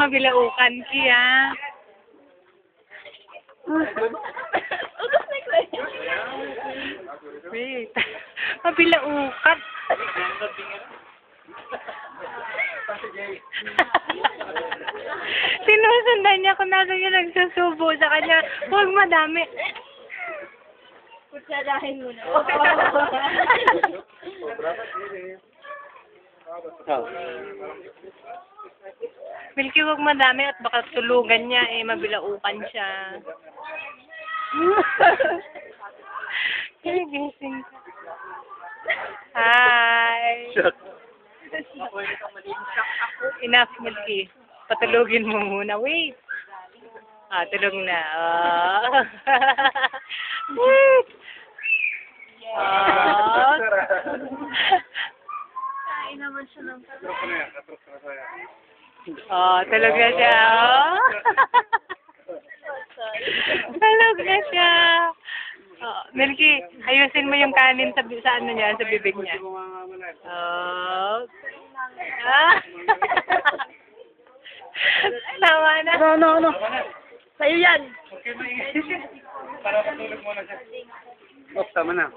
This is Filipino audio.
mabilaukan kiya. Wait. Mabilaukan. Sinusundan niya kung nasa niya nagsusubo sa kanya. Huwag madami. Kutsarahin mo na. Milky, huwag madami at baka tulugan niya eh, mabilaukan siya. Gising ka. Hi! Enough, Milky. Patulugin mo muna. Wait! Tulog na. Kain naman siya ng Tulog na siya. Tulog na siya. Milky, ayusin mo yung kanin sa ano niya, sa bibig niya. Tama na. No. Sa'yo yan. Para matulog muna siya. Tama na.